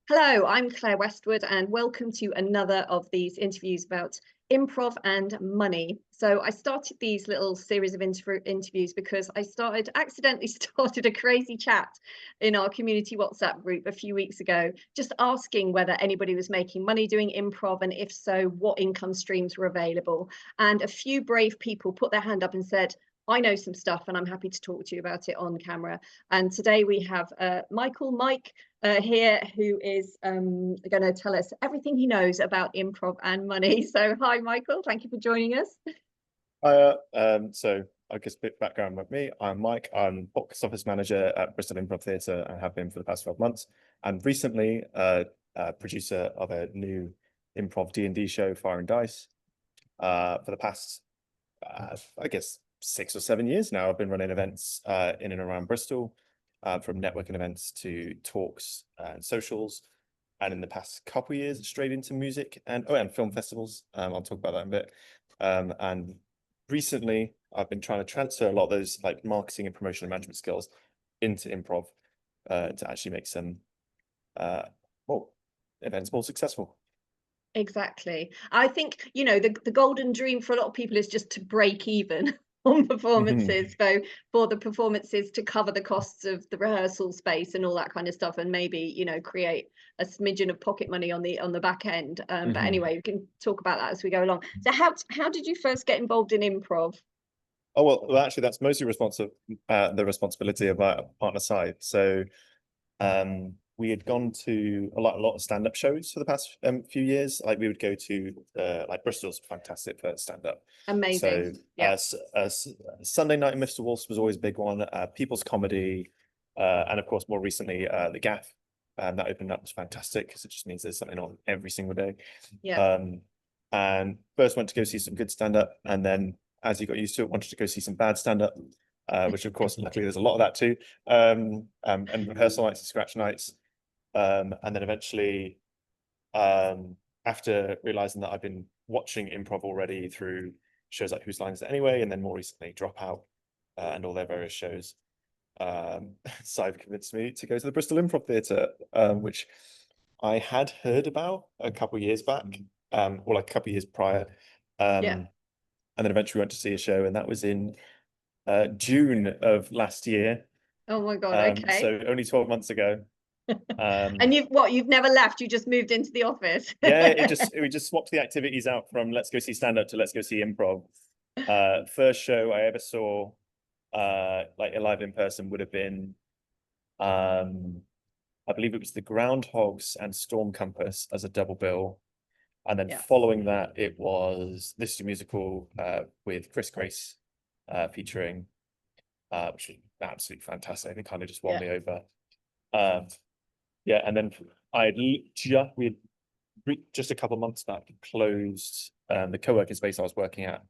Hello, I'm Claire Westwood, and welcome to another of these interviews about improv and money. So I started these little series of interviews because I accidentally started a crazy chat in our community WhatsApp group a few weeks ago, just asking whether anybody was making money doing improv, and if so, what income streams were available. And a few brave people put their hand up and said, I know some stuff and I'm happy to talk to you about it on camera. And today we have Mike here, who is going to tell us everything he knows about improv and money. So hi, Michael. Thank you for joining us. So I guess a bit background about me. I'm Mike. I'm box office manager at Bristol Improv Theatre and have been for the past 12 months. And recently, producer of a new improv D&D show, Fire and Dice. For the past, I guess, 6 or 7 years now, I've been running events in and around Bristol, from networking events to talks and socials. And in the past couple of years, straight into music and film festivals. I'll talk about that in a bit. And recently, I've been trying to transfer a lot of those like marketing and promotional management skills into improv to actually make some events more successful. Exactly. I think, the golden dream for a lot of people is just to break even on performances. So for the performances to cover the costs of the rehearsal space and all that kind of stuff, and maybe, create a smidgen of pocket money on the back end. But anyway, we can talk about that as we go along. So how did you first get involved in improv? Oh, well, actually, that's mostly the responsibility of our partner side. So we had gone to a lot of stand-up shows for the past few years. Like we would go to like Bristol's fantastic for stand-up. Amazing. So Yeah. Sunday night in Mr. Wolf's was always a big one. People's Comedy, and of course more recently the Gaff. That opened up was fantastic because it just means there's something on every single day. Yeah. And first went to go see some good stand-up, and then as you got used to it, wanted to go see some bad stand-up, which of course luckily there's a lot of that too. And rehearsal nights and scratch nights. And then eventually, after realizing that I've been watching improv already through shows like Whose Line Is It Anyway, and then more recently Dropout, and all their various shows, Cyber convinced me to go to the Bristol Improv Theatre, which I had heard about a couple of years back, or like a couple of years prior. Yeah. And then eventually went to see a show, and that was in June of last year. Oh my God. Okay. So only 12 months ago. And you've never left, you just moved into the office? Yeah, we just swapped the activities out from let's go see stand-up to let's go see improv. First show I ever saw like live in person would have been I believe it was the Groundhogs and Storm Compass as a double bill. And then following that, it was This Is Your Musical with Chris Grace featuring, which was absolutely fantastic. It kind of just won me over. And then we had just a couple of months back closed the co-working space I was working at.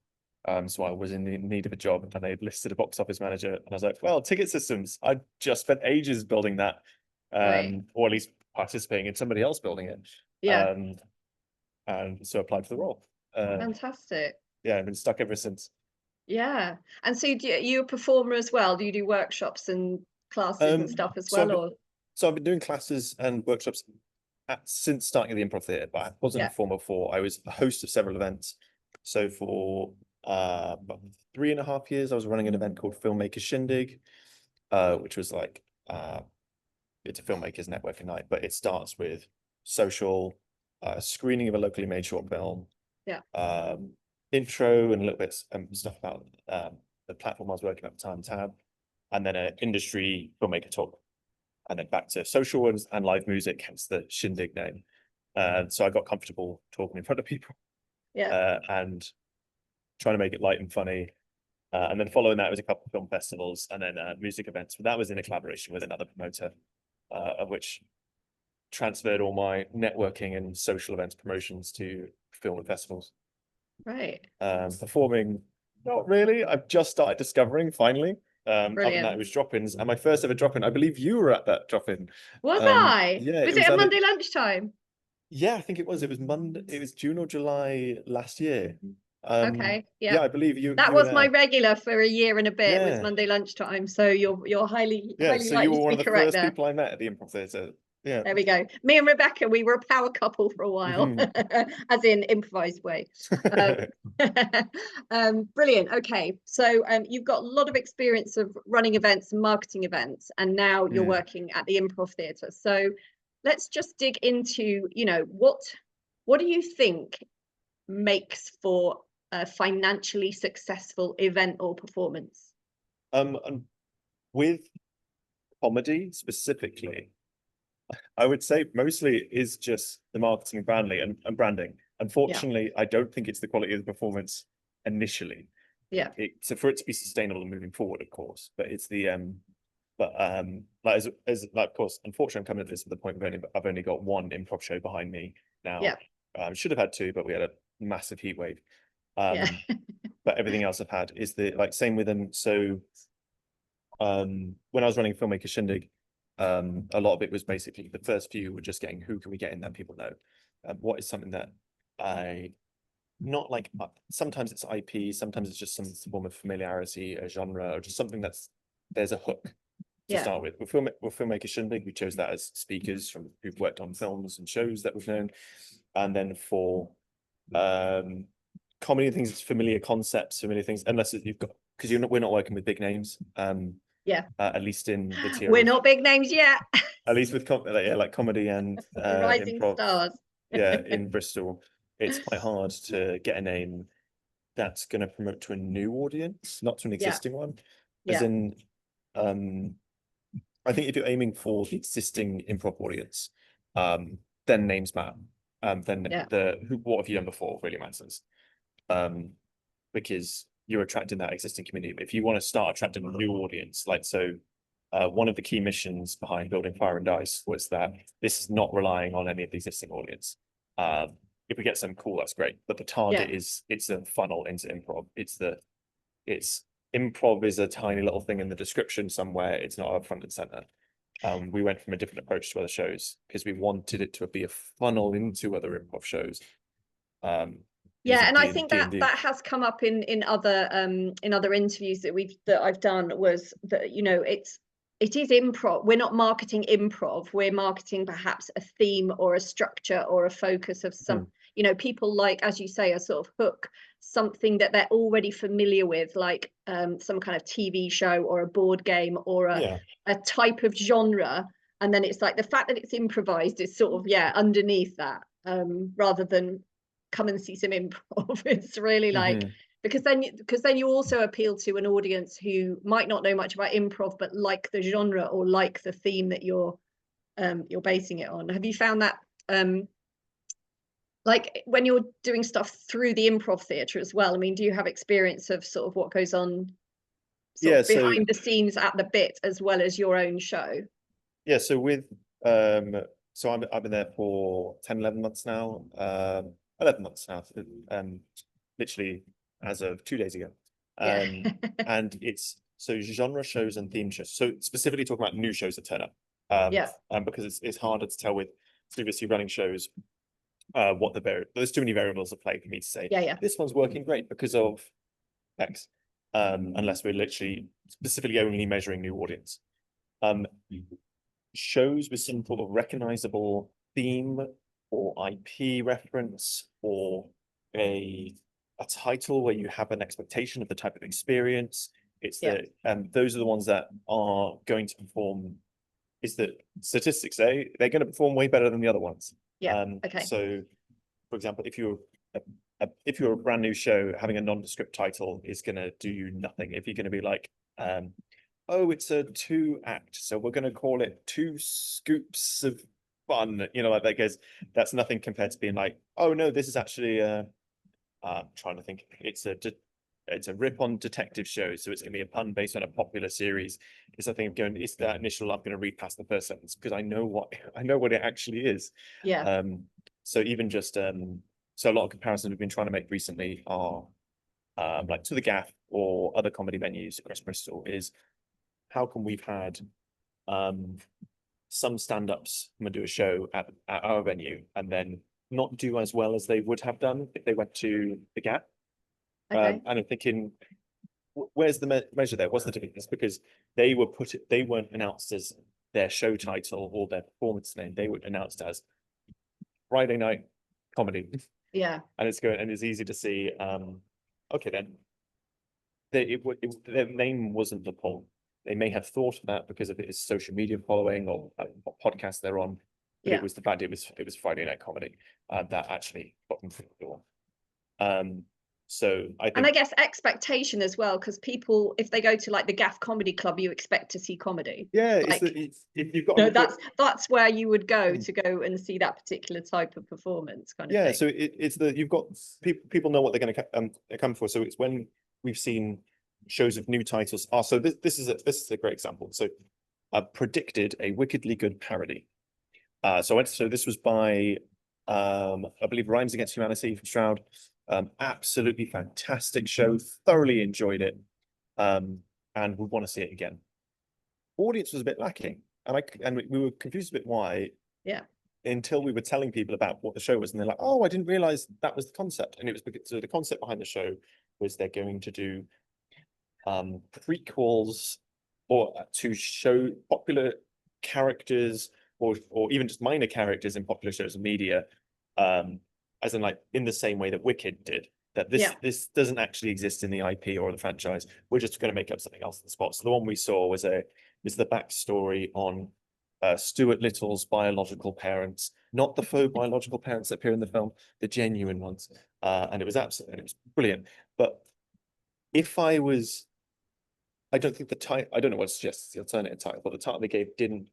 So I was in need of a job, and they'd listed a box office manager, and I was like, well, ticket systems. I just spent ages building that, or at least participating in somebody else building it. Yeah. And so applied for the role. Fantastic. Yeah, I've been stuck ever since. Yeah. And so you're a performer as well? Do you do workshops and classes and stuff as well? So I've been doing classes and workshops since starting at the Improv Theatre, but I wasn't a performer before. I was a host of several events. So for about 3.5 years, I was running an event called Filmmaker Shindig, which was like it's a filmmakers networking night, but it starts with social screening of a locally made short film, intro and a little bit stuff about the platform I was working at the time, Tab, and then an industry filmmaker talk, and then back to social ones and live music, hence the Shindig name. So I got comfortable talking in front of people, and trying to make it light and funny. And then following that was a couple of film festivals and then music events, but that was in a collaboration with another promoter, of which transferred all my networking and social events promotions to film and festivals. Right. Performing, not really. I've just started discovering finally. Other than that, it was drop-ins, and my first ever drop-in, I believe you were at that drop-in. Was I? Yeah. Was it a Monday lunchtime? Yeah, I think it was. It was Monday. It was June or July last year. Okay. Yeah, I believe you. That you was were my there. regular for a year and a bit. Was Monday lunchtime. So you're highly So likely you were to one be of the correct first there. people I met at the Improv Theatre. Yeah. There we go. Me and Rebecca, we were a power couple for a while, as in improvised way. Um, Brilliant. Okay, so you've got a lot of experience of running events and marketing events, and now you're working at the Improv Theatre. So let's just dig into, what do you think makes for a financially successful event or performance? And with comedy specifically, I would say mostly it is just the marketing and branding. Unfortunately, I don't think it's the quality of the performance initially. Yeah. So for it to be sustainable and moving forward, of course, but it's the like as like, of course, unfortunately, I'm coming at this at the point of I've only got one improv show behind me now. Yeah. Should have had two, but we had a massive heat wave. Yeah. But everything else I've had is the like same with them. So when I was running Filmmaker Shindig, a lot of it was basically the first few were just getting who can we get in that people know. What is something that I not like sometimes it's IP, sometimes it's just some form of familiarity, a genre, or just something there's a hook to start with. With Filmmaker Shindig, we chose that as speakers from who've worked on films and shows that we've known. And then for comedy things, it's familiar concepts, familiar things, unless you've got because we're not working with big names. At least in the tier We're of, not big names yet. at least with like comedy and Rising improv. stars. In Bristol, it's quite hard to get a name that's going to promote to a new audience, not to an existing one. As in, I think if you're aiming for the existing improv audience, then names matter. Then what have you done before really matters. Because you're attracting that existing community. But if you want to start attracting a new audience, like one of the key missions behind building Fire and Dice was that this is not relying on any of the existing audience. If we get some cool, that's great. But the target is it's a funnel into improv. It's improv is a tiny little thing in the description somewhere. It's not up front and center. We went from a different approach to other shows because we wanted it to be a funnel into other improv shows. And I think that has come up in other interviews that I've done, was that it is improv. We're not marketing improv. We're marketing perhaps a theme or a structure or a focus of some, people like, as you say, a sort of hook, something that they're already familiar with, like some kind of TV show or a board game or a type of genre. And then it's like the fact that it's improvised is sort of, underneath that, rather than come and see some improv. It's really like, because then you also appeal to an audience who might not know much about improv but like the genre or like the theme that you're basing it on. Have you found that like when you're doing stuff through the Improv Theatre as well? I mean, do you have experience of sort of what goes on behind the scenes at the bit as well as your own show? So with so I've been there for 11 months now. 11 months now, literally as of 2 days ago. And it's so genre shows and theme shows. So specifically talking about new shows that turn up. Because it's harder to tell with previously running shows what there's too many variables at play for me to say this one's working great because of X. Unless we're literally specifically only measuring new audience. Shows with some sort of recognizable theme or IP reference or a title where you have an expectation of the type of experience. It's those are the ones that are going to perform. Is that statistics say they're going to perform way better than the other ones. So, for example, if you're a brand new show, having a nondescript title is going to do you nothing. If you're going to be like, oh, it's a 2-act, so we're going to call it 2 scoops of fun, like that goes, that's nothing compared to being like, oh no, this is actually I'm trying to think, it's a rip on detective shows, so it's gonna be a pun based on a popular series. It's a thing of going, it's that initial, I'm gonna read past the first sentence because I know what it actually is. So even just so a lot of comparisons we've been trying to make recently are like to the Gaff or other comedy venues across Bristol, is how come we've had some stand-ups come and do a show at our venue and then not do as well as they would have done if they went to the Gap. And I'm thinking, where's the measure there? What's the difference? Because they weren't announced as their show title or their performance name, they would announce it as Friday night comedy. Yeah. And it's easy to see, okay, then their name wasn't the point. They may have thought of that because of its social media following or what podcast they're on, but Yeah. it was the fact it was Friday night comedy that actually got them through the door. So I And think, I guess expectation as well, because people, if they go to like the Gaff Comedy Club, you expect to see comedy. yeah, Like, it's if you've got no, a that's where you would go Mm. to go and see that particular type of performance, kind of Yeah, thing. so it's you've got people know what they're going to come for. So it's when we've seen shows of new titles. So this is a great example. So I predicted a wickedly good parody. So this was by I believe Rhymes Against Humanity from Stroud. Absolutely fantastic show. Thoroughly enjoyed it. And would want to see it again. Audience was a bit lacking, and we were confused a bit why. Yeah. Until we were telling people about what the show was, and they're like, "Oh, I didn't realize that was the concept." And it was because so the concept behind the show was they're going to do prequels or to show popular characters or even just minor characters in popular shows and media, as in like in the same way that Wicked did. That this doesn't actually exist in the IP or the franchise. We're just going to make up something else on the spot. So the one we saw was the backstory on Stuart Little's biological parents, not the faux biological parents that appear in the film, the genuine ones. And it was brilliant. But if I don't think the title, I don't know what suggests the alternative title, but the title they gave didn't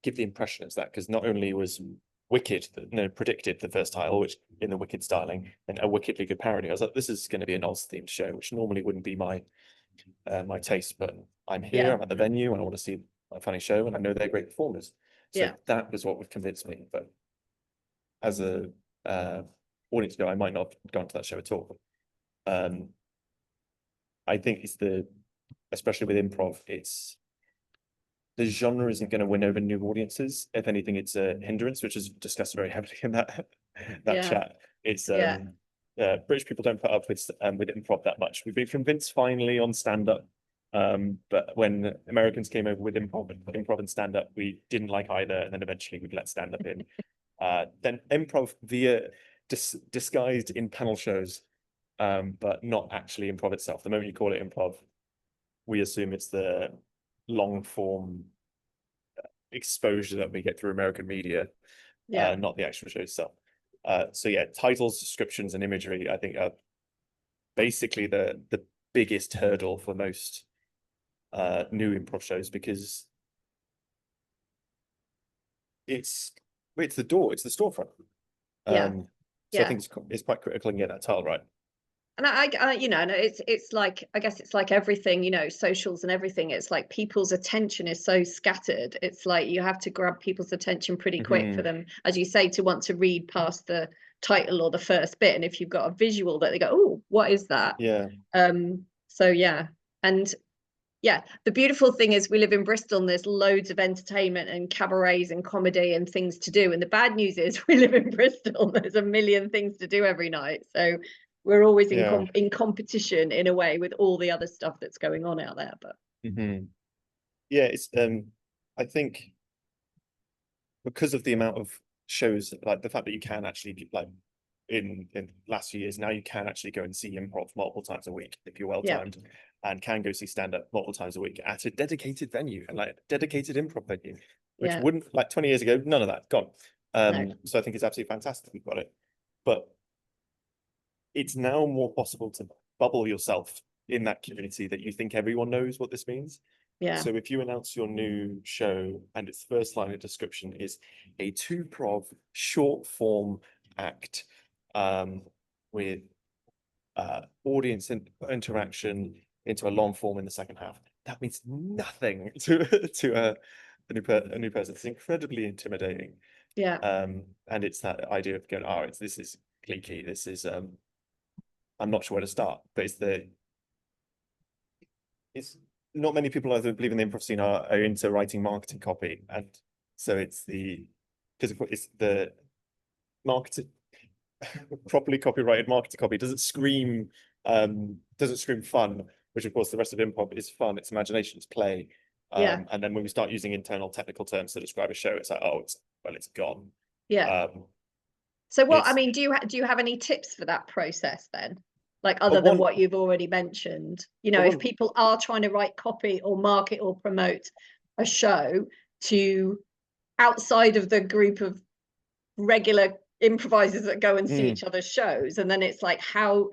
give the impression it's that, because not only was Wicked, predicted the first title, which in the Wicked styling, and a wickedly good parody. I was like, this is going to be an Oz themed show, which normally wouldn't be my taste, but I'm here, I'm at the venue, and I want to see a funny show, and I know they're great performers. So that was what would convince me. But as a audience go, I might not have gone to that show at all. I think especially with improv, the genre isn't going to win over new audiences. If anything, it's a hindrance, which is discussed very heavily in that chat. It's British people don't put up with improv that much. We've been convinced finally on stand-up. But when Americans came over with improv and stand-up, we didn't like either, and then eventually we'd let stand-up in. Then improv via disguised in panel shows, but not actually improv itself. The moment you call it improv, we assume it's the long form exposure that we get through American media, not the actual show itself. So yeah, titles, descriptions, and imagery, I think, are basically the biggest hurdle for most new improv shows, because it's the door, it's the storefront. So I think it's quite critical to get that title right. And I you know, and it's like, I guess it's like everything, you know, socials and everything. It's like people's attention is so scattered. It's like you have to grab people's attention pretty quick for them, as you say, to want to read past the title or the first bit. And if you've got a visual that they go, oh, what is that? Yeah. So yeah. And yeah, the beautiful thing is we live in Bristol and there's loads of entertainment and cabarets and comedy and things to do. And the bad news is we live in Bristol. There's a million things to do every night. So we're always in competition in a way with all the other stuff that's going on out there. But yeah, it's I think because of the amount of shows, like the fact that you can actually, like in last few years now, you can actually go and see improv multiple times a week if you're well timed, and can go see stand up multiple times a week at a dedicated venue, and like dedicated improv venue, which wouldn't, like 20 years ago, none of that, gone. So I think it's absolutely fantastic we've got it, but it's now more possible to bubble yourself in that community that you think everyone knows what this means. So if you announce your new show and its first line of description is a 2-prov short form act with audience interaction into a long form in the second half, that means nothing to a new person. It's incredibly intimidating. And it's that idea of going, oh, this is cliquey, this is I'm not sure where to start, but it's not many people I believe in the improv scene are into writing marketing copy, and so it's the marketing properly copyrighted marketing copy doesn't scream fun, which of course the rest of improv is fun, it's imagination, it's play, Yeah. And then when we start using internal technical terms to describe a show, it's like, oh, it's gone. Yeah. So what, I It's mean, do you have any tips for that process then? Like but other than one what you've already mentioned, you know, but if one people are trying to write copy or market or promote a show to outside of the group of regular improvisers that go and see mm, each other's shows, and then it's like how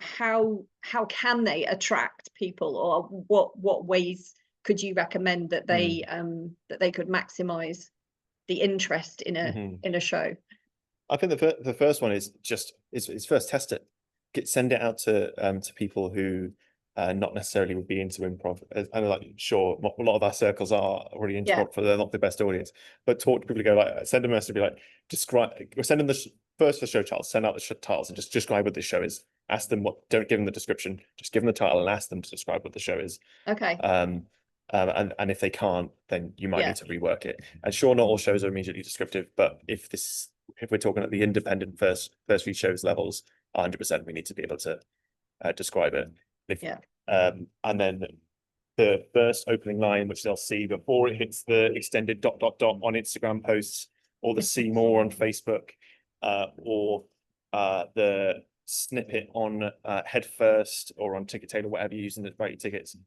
can they attract people, or what ways could you recommend that mm, they could maximize the interest mhm. in a show? I think the first one is just is first test it, send it out to people who not necessarily would be into improv. I know, like, sure, a lot of our circles are already into Yeah. improv, but they're not the best audience. But talk to people who go, like, send a message to be like, describe, or send them first the show titles, send out the titles and just describe what the show is. Ask them don't give them the description, just give them the title and ask them to describe what the show is. Okay. Um, and if they can't, then you might Yeah. need to rework it. And sure, not all shows are immediately descriptive, but if we're talking at the independent first few shows levels, 100% we need to be able to describe it. If Yeah. And then the first opening line, which they'll see before it hits the extended ... on Instagram posts, or the see more on Facebook, or the snippet on Head First or on Ticket Tailor, whatever you're using to buy your tickets.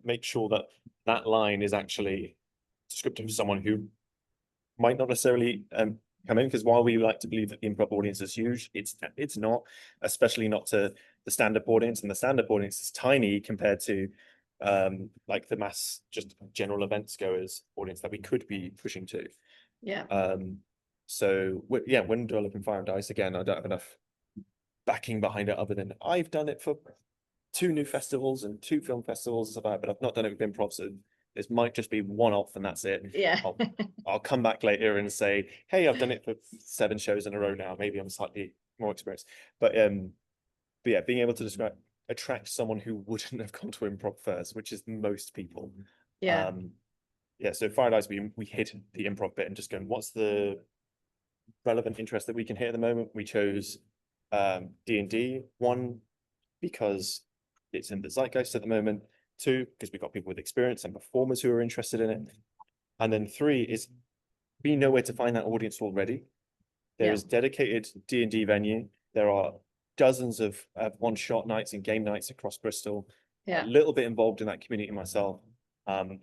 Make sure that that line is actually descriptive of someone who might not necessarily come in, because while we like to believe that the improv audience is huge, it's not, especially not to the stand-up audience, and the stand-up audience is tiny compared to like the mass just general events goers audience that we could be pushing to. Yeah. So yeah, when developing Fire and Dice, again, I don't have enough backing behind it other than I've done it for 2 new festivals and 2 film festivals and stuff like that, but I've not done it with improv, so this might just be one off and that's it. Yeah. I'll come back later and say, hey, I've done it for 7 shows in a row now. Maybe I'm slightly more experienced. But yeah, being able to attract someone who wouldn't have gone to improv first, which is most people. Yeah. Yeah, so Fire and Ice, we hit the improv bit and just going, what's the relevant interest that we can hit at the moment? We chose D&D, 1, because it's in the zeitgeist at the moment. 2, because we've got people with experience and performers who are interested in it. And then 3 is we know where to find that audience already. There Yeah. is dedicated D&D venue. There are dozens of one-shot nights and game nights across Bristol. A Yeah. little bit involved in that community myself.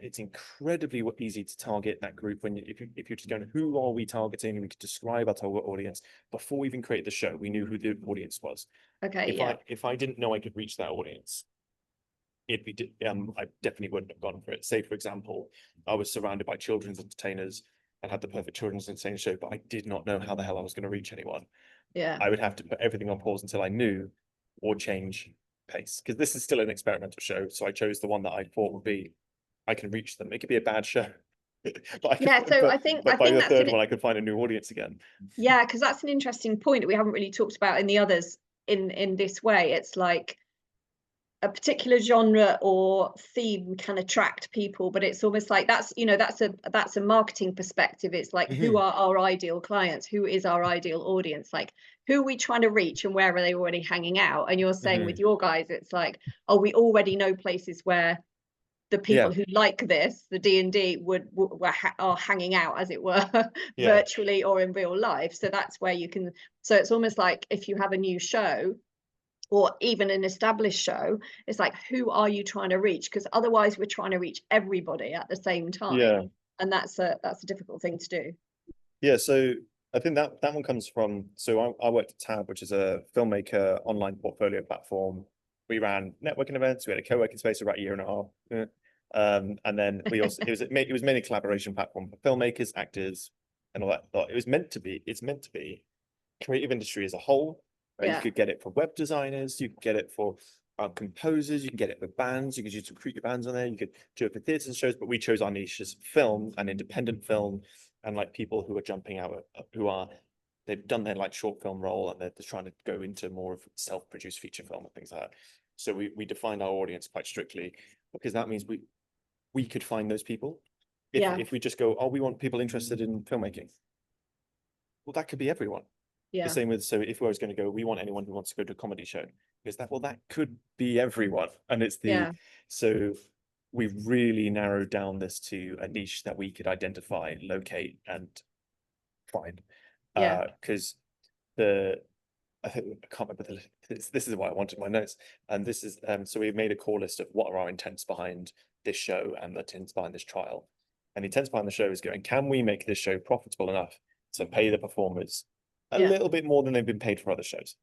It's incredibly easy to target that group if you're just going, who are we targeting? We could describe our target audience before we even created the show. We knew who the audience was. Okay. Yeah. If I didn't know I could reach that audience, I definitely wouldn't have gone for it. Say, for example, I was surrounded by children's entertainers and had the perfect children's entertainment show, but I did not know how the hell I was going to reach anyone. Yeah. I would have to put everything on pause until I knew, or change pace, because this is still an experimental show. So I chose the one that I thought would be, I can reach them. It could be a bad show, but Yeah. So I by think the that's third one, I could find a new audience again. yeah, because that's an interesting point that we haven't really talked about in the others in this way. It's like a particular genre or theme can attract people, but it's almost like that's, you know, that's a marketing perspective. It's like, who Mhm. are our ideal clients? Who is our ideal audience? Like, who are we trying to reach, and where are they already hanging out? And you're saying with Mhm. your guys, it's like, oh, we already know places where the Yeah, people who like this, the D&D, are hanging out, as it were, yeah, virtually or in real life. So that's where you can. So it's almost like if you have a new show, or even an established show, it's like, who are you trying to reach? Because otherwise we're trying to reach everybody at the same yeah, time, and that's a difficult thing to do. yeah. So I think that one comes from. So I worked at Tab, which is a filmmaker online portfolio platform. We ran networking events. We had a co-working space for about a year and a half. And then we also it was mainly a collaboration platform for filmmakers, actors, and all that. But it was meant to be. It's meant to be creative industry as a whole. You Yeah. could get it for web designers. You could get it for composers. You can get it for bands. You could use to recruit your bands on there. You could do it for theaters and shows. But we chose our niche as film and independent film, and like people who are jumping out, they've done their like short film role and they're trying to go into more of self-produced feature film and things like that. So we defined our audience quite strictly, because that means we could find those people. Yeah. If we just go, oh, we want people interested in filmmaking, well, that could be everyone. The Yeah. same with, so if I was going to go, we want anyone who wants to go to a comedy show, because that could be everyone. And it's Yeah. so we really narrowed down this to a niche that we could identify, locate, and find. Yeah. Because I can't remember this is why I wanted my notes. And this is so we made a core list of what are our intents behind this show and the intents behind this trial. And the intents behind the show is going, can we make this show profitable enough to pay the performers a Yeah. little bit more than they've been paid for other shows?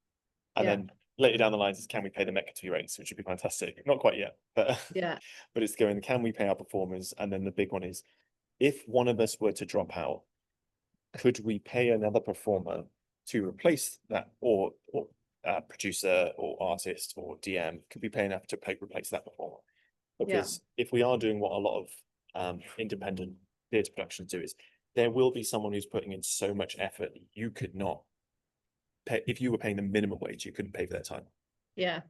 And Yeah. then later down the lines is, can we pay them equity rates, which would be fantastic. Not quite yet, but Yeah. but it's going, can we pay our performers? And then the big one is, if one of us were to drop out, could we pay another performer to replace that, or producer or artist or DM, could we pay enough to replace that performer? Yeah. Because if we are doing what a lot of independent theatre productions do, is there will be someone who's putting in so much effort you could not pay. If you were paying them minimum wage, you couldn't pay for their time. Yeah.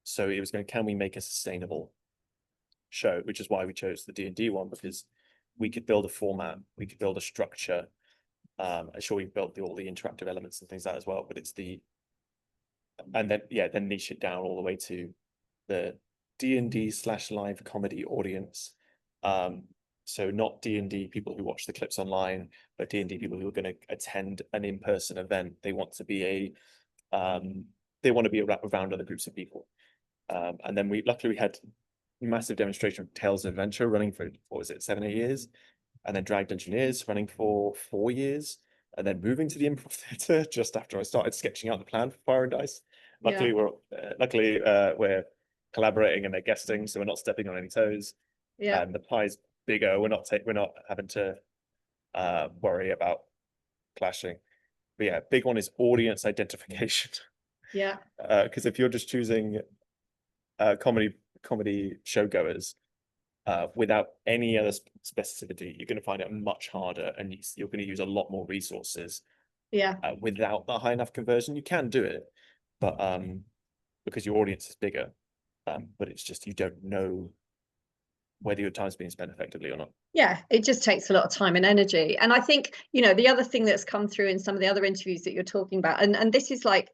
So it was going, can we make a sustainable show, which is why we chose the D&D one, because we could build a format, we could build a structure. I'm sure we've built all the interactive elements and things like that as well, but it's and then niche it down all the way to the D&D/live comedy audience. So not D&D people who watch the clips online, but D&D people who are going to attend an in-person event. They want to be around other groups of people. And then luckily we had massive demonstration of Tales of Adventure running for, what was it, 7-8 years, and then Dragged Engineers running for 4 years, and then moving to the Improv Theatre just after I started sketching out the plan for Fire and Dice. Luckily, we're collaborating and they're guesting, so we're not stepping on any toes. Yeah. And the pie's bigger. We're not having to worry about clashing. But yeah, big one is audience identification. Yeah. Because if you're just choosing comedy showgoers without any other specificity, you're going to find it much harder, and you're going to use a lot more resources. Yeah. Without the high enough conversion, you can do it, but because your audience is bigger, but it's just you don't know whether your time's being spent effectively or not. Yeah, it just takes a lot of time and energy. And I think, the other thing that's come through in some of the other interviews that you're talking about, and this is like,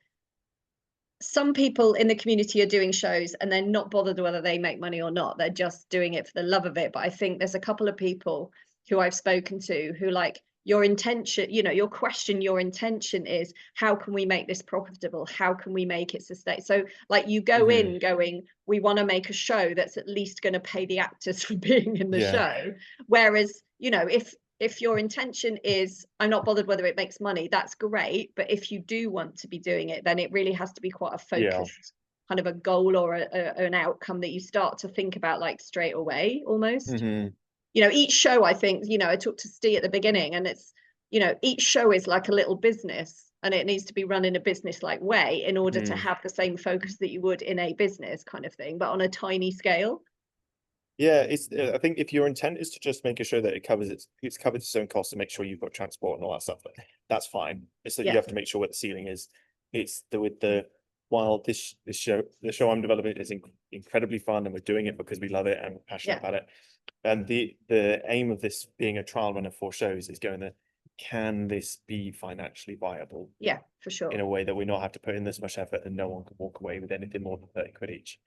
some people in the community are doing shows and they're not bothered whether they make money or not. They're just doing it for the love of it. But I think there's a couple of people who I've spoken to who, like, your intention, your question, your intention is, how can we make this profitable? How can we make it sustain? So like, you go in going, we want to make a show that's at least going to pay the actors for being in the show. Whereas, if your intention is, I'm not bothered whether it makes money, that's great. But if you do want to be doing it, then it really has to be quite a focused kind of a goal or an outcome that you start to think about, like, straight away almost. Each show, I think, I talked to Steve at the beginning, and it's, each show is like a little business, and it needs to be run in a business-like way in order to have the same focus that you would in a business kind of thing, but on a tiny scale. Yeah, I think if your intent is to just make a show that it's covered its own costs and make sure you've got transport and all that stuff, that's fine. It's that you have to make sure what the ceiling is. It's while the show I'm developing is incredibly fun, and we're doing it because we love it and passionate about it. And the aim of this being a trial run of 4 shows is can this be financially viable? Yeah, for sure. In a way that we not have to put in this much effort and no one can walk away with anything more than 30 quid each.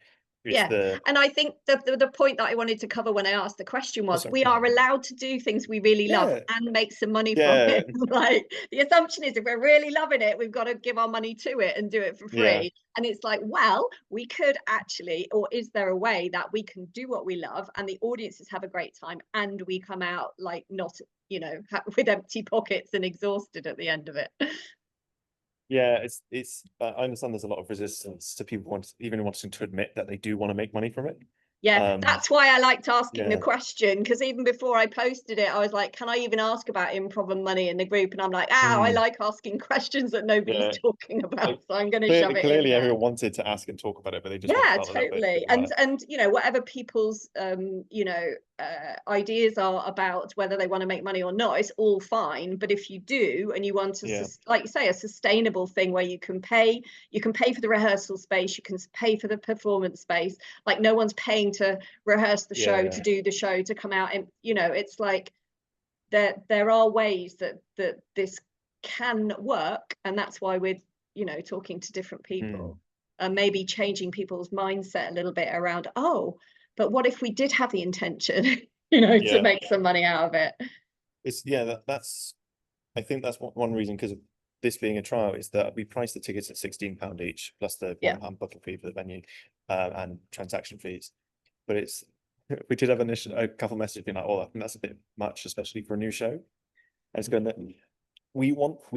And I think the point that I wanted to cover when I asked the question was, we are allowed to do things we really love and make some money from it. Like, the assumption is, if we're really loving it, we've got to give our money to it and do it for free. And it's like, well, we could actually, or is there a way that we can do what we love and the audiences have a great time and we come out, like, not, with empty pockets and exhausted at the end of it? Yeah, it's I understand there's a lot of resistance to people even wanting to admit that they do want to make money from it. Yeah, that's why I liked asking the question, because even before I posted it, I was like, can I even ask about improv and money in the group? And I'm like, I like asking questions that nobody's talking about, so I'm going to shove it in clearly there. everyone wanted to ask and talk about it, but they just felt totally. A little bit And whatever people's ideas are about whether they want to make money or not, it's all fine. But if you do, and you want to like you say, a sustainable thing where you can pay for the rehearsal space, you can pay for the performance space, like, no one's paying to rehearse the show, to do the show, to come out, and it's like there are ways that this can work, and that's why we're talking to different people and maybe changing people's mindset a little bit around, but what if we did have the intention, to make some money out of it? It's that's I think that's one reason, because of this being a trial, is that we priced the tickets at £16 each plus the £1 booking fee for the venue and transaction fees. But we did have a couple messages being like, oh, I think that's a bit much, especially for a new show. And it's going that we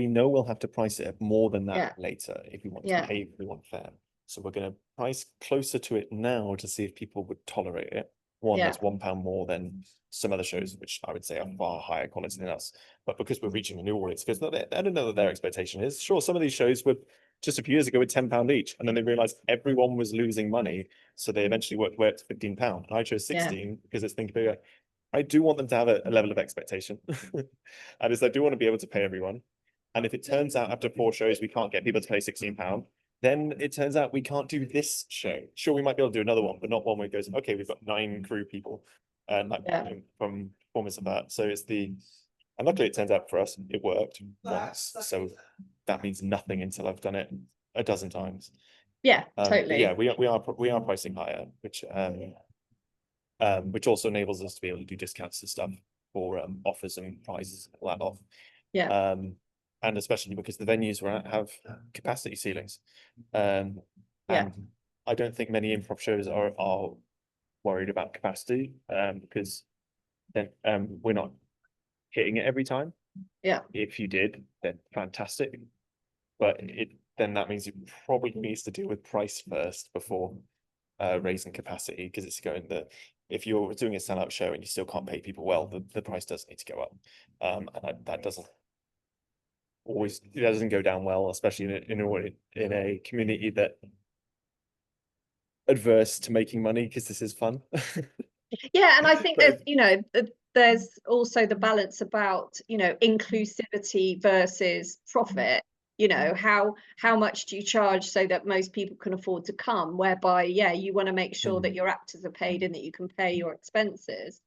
know we'll have to price it at more than that later if we want to pay everyone fair. So we're going to price closer to it now to see if people would tolerate it. That's £1 more than some other shows, which I would say are far higher quality than us. But because we're reaching a new audience, because I don't know what their expectation is. Sure, some of these shows were just a few years ago with £10 each, and then they realized everyone was losing money, so they eventually worked to £15. I chose 16 because it's thinking bigger. I do want them to have a level of expectation, and I do want to be able to pay everyone. And if it turns out after 4 shows we can't get people to pay £16, then it turns out we can't do this show. Sure, we might be able to do another one, but not one where it goes, okay, we've got 9 crew people, and from performance of that. So and luckily it turns out for us, it worked once. So that means nothing until I've done it a dozen times. Yeah, totally. Yeah, we are pricing higher, which also enables us to be able to do discounts and stuff for offers and prizes and all that off. Yeah. And especially because the venues have capacity ceilings. And I don't think many improv shows are worried about capacity, because then we're not hitting it every time. Yeah. If you did, then fantastic. But then that means you probably needs to deal with price first before raising capacity, because it's going that if you're doing a sellout show and you still can't pay people well, the price does need to go up. And that doesn't go down well, especially in a community that adverse to making money, because this is fun. Yeah, and I think there's also the balance about inclusivity versus profit. How much do you charge so that most people can afford to come, whereby you want to make sure that your actors are paid and that you can pay your expenses.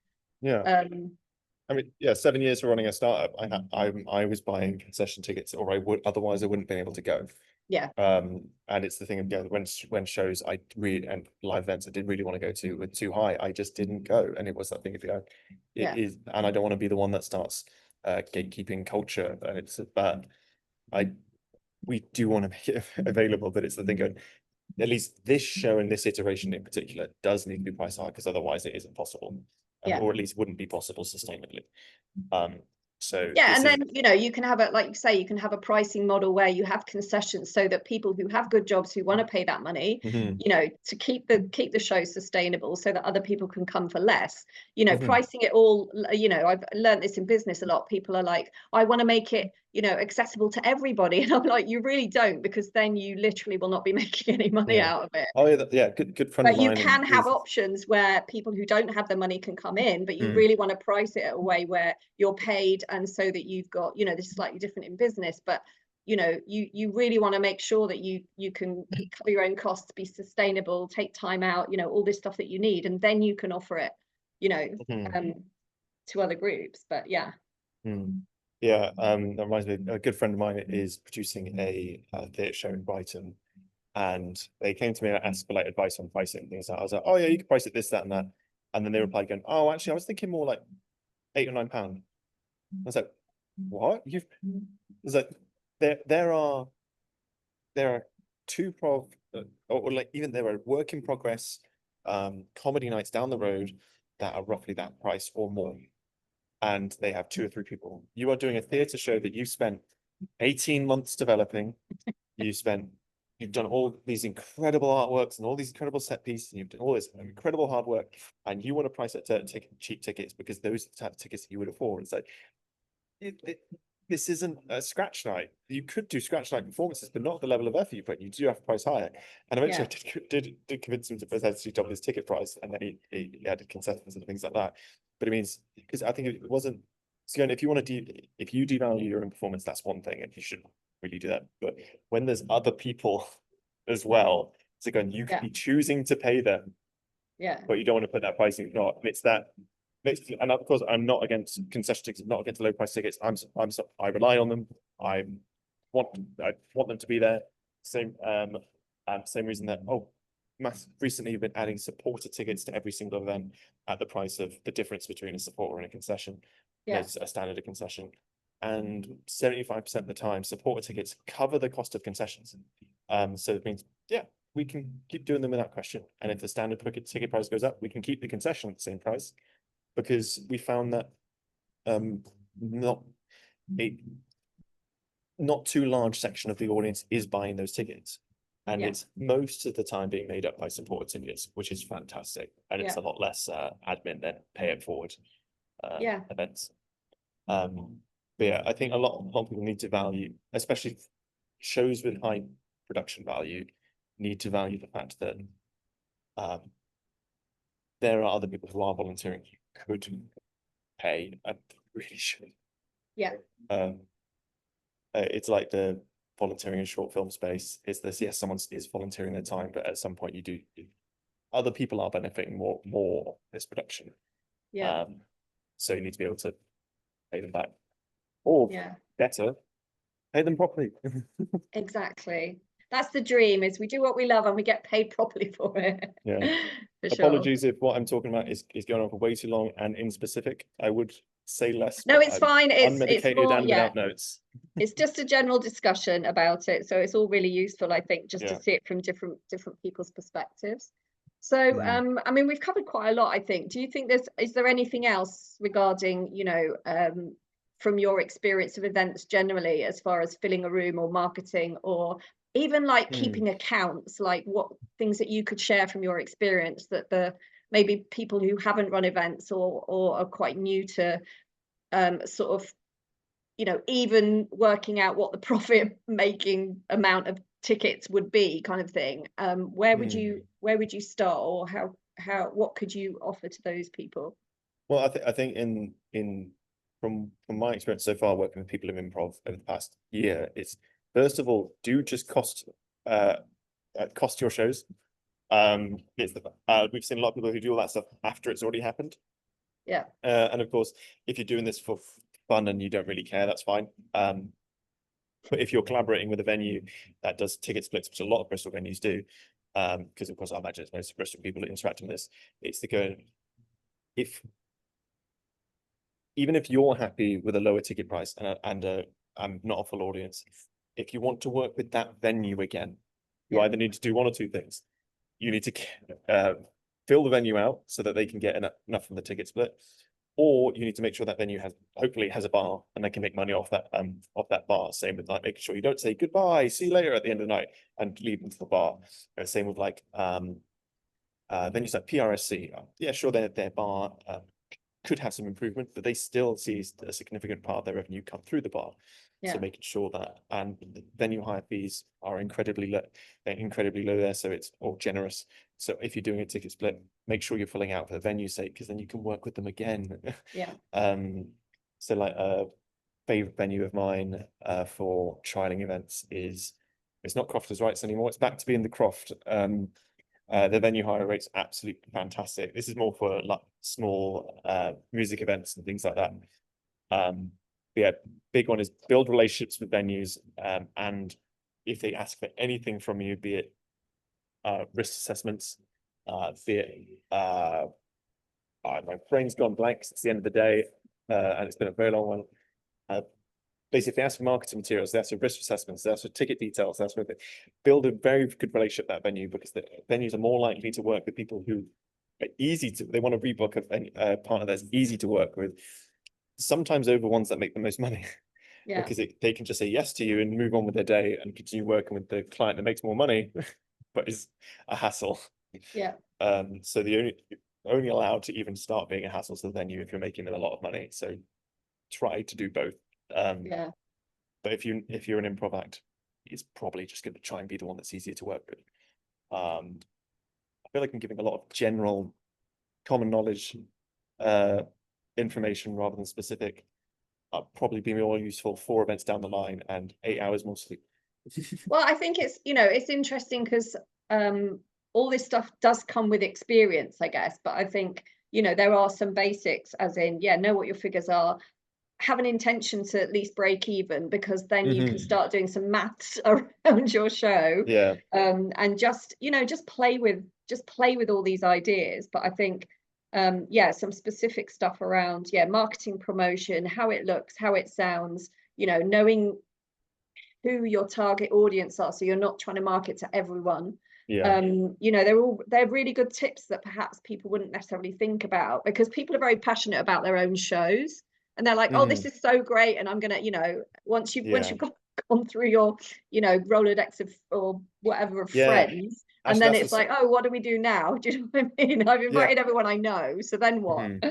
I mean, 7 years for running a startup, I was buying concession tickets, or otherwise I wouldn't have been able to go. And it's the thing of when shows and live events I did really want to go to were too high, I just didn't go. And it was that thing of and I don't want to be the one that starts gatekeeping culture. And we do want to make it available, but it's the thing going, at least this show and this iteration in particular does need to be priced high, because otherwise it isn't possible, or at least wouldn't be possible sustainably. And then you can have like you say, you can have a pricing model where you have concessions so that people who have good jobs who want to pay that money, to keep the show sustainable, so that other people can come for less. Pricing it all. I've learned this in business a lot. People are like, I want to make it accessible to everybody, and I'm like, you really don't, because then you literally will not be making any money out of it. Oh yeah, good friend of mine. But you can have options where people who don't have the money can come in, but you really want to price it a way where you're paid, and so that you've got this is slightly different in business, but you really want to make sure that you can cover your own costs, be sustainable, take time out, all this stuff that you need, and then you can offer it to other groups. But that reminds me, a good friend of mine is producing a theatre show in Brighton, and they came to me and asked for like advice on pricing things. I was like, oh yeah, you can price it this, that, and that. And then they replied going, oh, actually, I was thinking more like £8 or £9. I was like, what? It's like there are two or like even there are work in progress comedy nights down the road that are roughly that price or more, and they have 2 or 3 people. You are doing a theatre show that you spent 18 months developing. You've done all these incredible artworks and all these incredible set pieces, and you've done all this incredible hard work, and you want to price it to take cheap tickets because those are the type of tickets that you would afford. It's like, this isn't a scratch night. You could do scratch night performances, but not the level of effort you put. You do have to price higher. And eventually I did convince him to potentially double his ticket price, and then he added concessions and things like that. But it means, because I think it wasn't, so if you devalue your own performance, that's one thing, and you shouldn't really do that. But when there's other people as well, so again, you could be choosing to pay them, but you don't want to put that pricing. Not it's that. And of course, I'm not against concession tickets. I'm not against low price tickets. I rely on them. I want them to be there. Same reason that recently been adding supporter tickets to every single event at the price of the difference between a supporter and a concession. There's a standard a concession. And 75% of the time, supporter tickets cover the cost of concessions. So it means, yeah, we can keep doing them without question. And if the standard ticket price goes up, we can keep the concession at the same price, because we found that not too large section of the audience is buying those tickets. And it's most of the time being made up by supporter tickets, which is fantastic. And it's a lot less admin than pay it forward events. But yeah, I think a lot of people need to value, especially shows with high production value, need to value the fact that there are other people who are volunteering who could pay and really should. It's like the volunteering in short film space. Is this, yes, someone is volunteering their time, but at some point you do, other people are benefiting more of this production. So you need to be able to pay them back, or better, pay them properly. Exactly. That's the dream, is we do what we love and we get paid properly for it. Apologies if what I'm talking about is going on for way too long and in specific. I would say less. No, it's fine. Unmedicated more, and without notes. It's just a general discussion about it, so it's all really useful, I think, just to see it from different people's perspectives. So I mean, we've covered quite a lot, I think. Do you think is there anything else regarding, you know, from your experience of events generally, as far as filling a room or marketing, or even like keeping accounts, like what things that you could share from your experience that the maybe people who haven't run events or are quite new to sort of, you know, even working out what the profit making amount of tickets would be, kind of thing? Where would you start, or what could you offer to those people? Well, I think from my experience so far working with people in improv over the past year, it's first of all, do just cost your shows. We've seen a lot of people who do all that stuff after it's already happened. And of course, if you're doing this for fun and you don't really care, that's fine. But if you're collaborating with a venue that does ticket splits, which a lot of Bristol venues do, because of course I imagine it's most Bristol people interacting with this, it's the going, even if you're happy with a lower ticket price and not a full audience, if you want to work with that venue again, you either need to do one or two things. You need to fill the venue out so that they can get enough from the ticket split, or you need to make sure that venue hopefully has a bar and they can make money off that bar. Same with like making sure you don't say goodbye, see you later at the end of the night and leave them to the bar. Same with like venues like PRSC. Yeah, sure, their bar could have some improvement, but they still see a significant part of their revenue come through the bar. So making sure that, and the venue hire fees are incredibly low. They're incredibly low there, so it's all generous. So if you're doing a ticket split, make sure you're filling out for the venue's sake, because then you can work with them again. So like a favorite venue of mine for trialing events it's not Crofters Rights anymore. It's back to being the Croft. The venue hire rate's absolutely fantastic. This is more for like small music events and things like that. Yeah, big one is build relationships with venues, and if they ask for anything from you, be it risk assessments, be it my brain's gone blank, it's the end of the day, and it's been a very long one. Basically, if they ask for marketing materials, they ask for risk assessments, they ask for ticket details, that's where they build a very good relationship with that venue, because the venues are more likely to work with people who are they want to rebook a partner that's easy to work with, sometimes over ones that make the most money. Because they can just say yes to you and move on with their day and continue working with the client that makes more money, but is a hassle. So the only allowed to even start being a hassle to the venue if you're making them a lot of money. So try to do both. But if you're an improv act, it's probably just going to try and be the one that's easier to work with. I feel like I'm giving a lot of general common knowledge information rather than specific. I'll probably be more useful 4 events down the line and 8 hours more sleep. Well, I think it's, you know, it's interesting because all this stuff does come with experience, I guess. But I think, you know, there are some basics, as in, know what your figures are, have an intention to at least break even, because then you can Mhm. start doing some maths around your show, Yeah. and just, you know, just play with all these ideas. But I think, yeah, some specific stuff around, yeah, marketing, promotion, how it looks, how it sounds, you know, knowing who your target audience are, so you're not trying to market to everyone. Yeah. You know, they're really good tips that perhaps people wouldn't necessarily think about, because people are very passionate about their own shows, and they're like, oh, this Mhm. is so great, and I'm gonna, you know, once Yeah. you've gone through your, you know, Rolodex of, or whatever, of Yeah. friends, and Actually, then that's it's like, oh, what do we do now? Do you know what I mean? I've yeah. invited everyone I know, so then what? Mhm.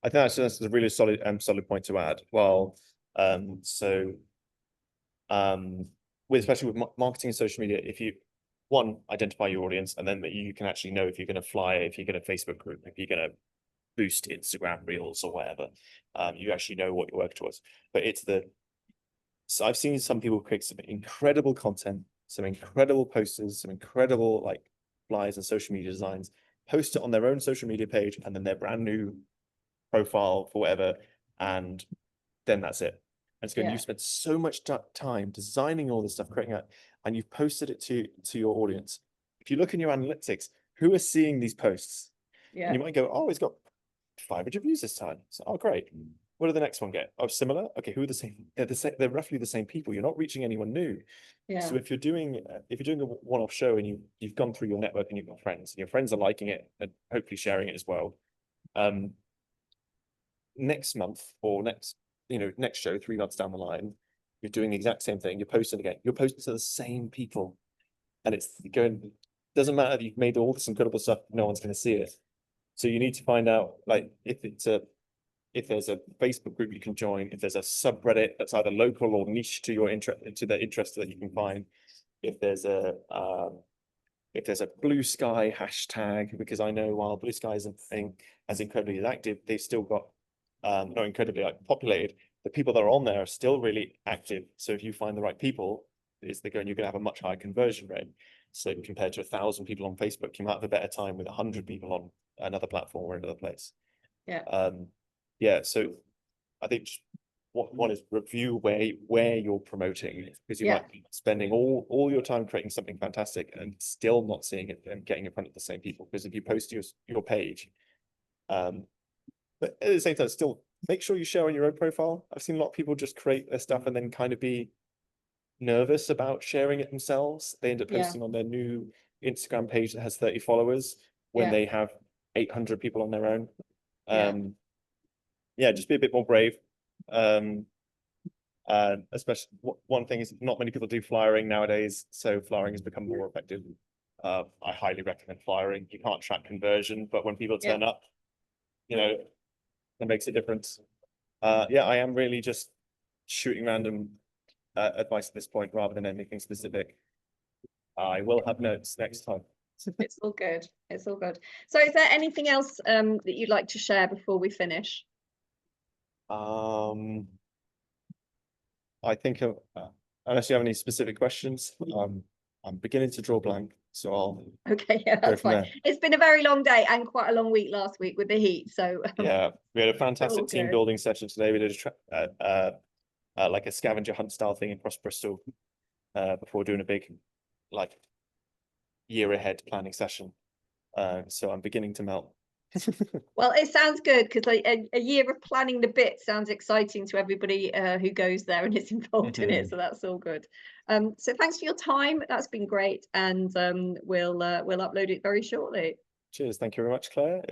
I think that's a really solid point to add. Well, so with especially with marketing and social media, if you one identify your audience, and then that you can actually know if you're going to fly, if you're going to Facebook group, if you're going to boost Instagram Reels or whatever, you actually know what you're working towards. But it's the so I've seen some people create some incredible content, some incredible posters, some incredible like flyers and social media designs, post it on their own social media page, and then their brand new profile for whatever, and then that's it. And it's going, you Yeah, spent so much time designing all this stuff, creating it, and you've posted it to your audience. If you look in your analytics, who are seeing these posts? And yeah, you might go, oh, it's got 500 views this time. So, oh, great. What did the next one get? Oh, similar. Okay, who are the same? They're the same. They're roughly the same people. You're not reaching anyone new. yeah, So if you're doing a one-off show, and you've gone through your network and you've got friends, and your friends are liking it and hopefully sharing it as well, um, next month or next show 3 months down the line, you're doing the exact same thing. You're posting again. You're posting to the same people, and it's going. Doesn't matter if you've made all this incredible stuff. No one's going to see it. So you need to find out, like, if there's a Facebook group you can join, if there's a subreddit that's either local or niche to your interest, to the interest that you can find, if there's a blue sky hashtag, because I know while blue sky isn't as incredibly active, they've still got not incredibly like populated. The people that are on there are still really active. So if you find the right people, you're going to have a much higher conversion rate. So compared to 1,000 people on Facebook, you might have a better time with 100 people on another platform or another place. yeah, Yeah, so I think one is review where you're promoting, because you yeah, might be spending all your time creating something fantastic and still not seeing it and getting in front of the same people. Because if you post your page, but at the same time, still make sure you share on your own profile. I've seen a lot of people just create their stuff and then kind of be nervous about sharing it themselves. They end up yeah, posting on their new Instagram page that has 30 followers when yeah, they have 800 people on their own. yeah. Yeah, just be a bit more brave. Um, and especially one thing is not many people do flyering nowadays, so flyering has become more effective. I highly recommend flyering. You can't track conversion, but when people Yeah. turn up, you know, that makes a difference. Yeah, I am really just shooting random advice at this point rather than anything specific. I will have notes next time. It's all good. It's all good. So is there anything else that you'd like to share before we finish? Um, I think unless you have any specific questions, I'm beginning to draw blank, so I'll Okay, yeah, go that's from fine. there. It's been a very long day and quite a long week last week with the heat, so Yeah, we had a we're all fantastic team good. building session today. We did like a scavenger hunt style thing across Bristol before doing a big like year ahead planning session. So I'm beginning to melt. Well, it sounds good, because like a year of planning the bit sounds exciting to everybody who goes there and is involved in it. Mhm. So that's all good. So thanks for your time. That's been great, and we'll upload it very shortly. Cheers. Thank you very much, Claire.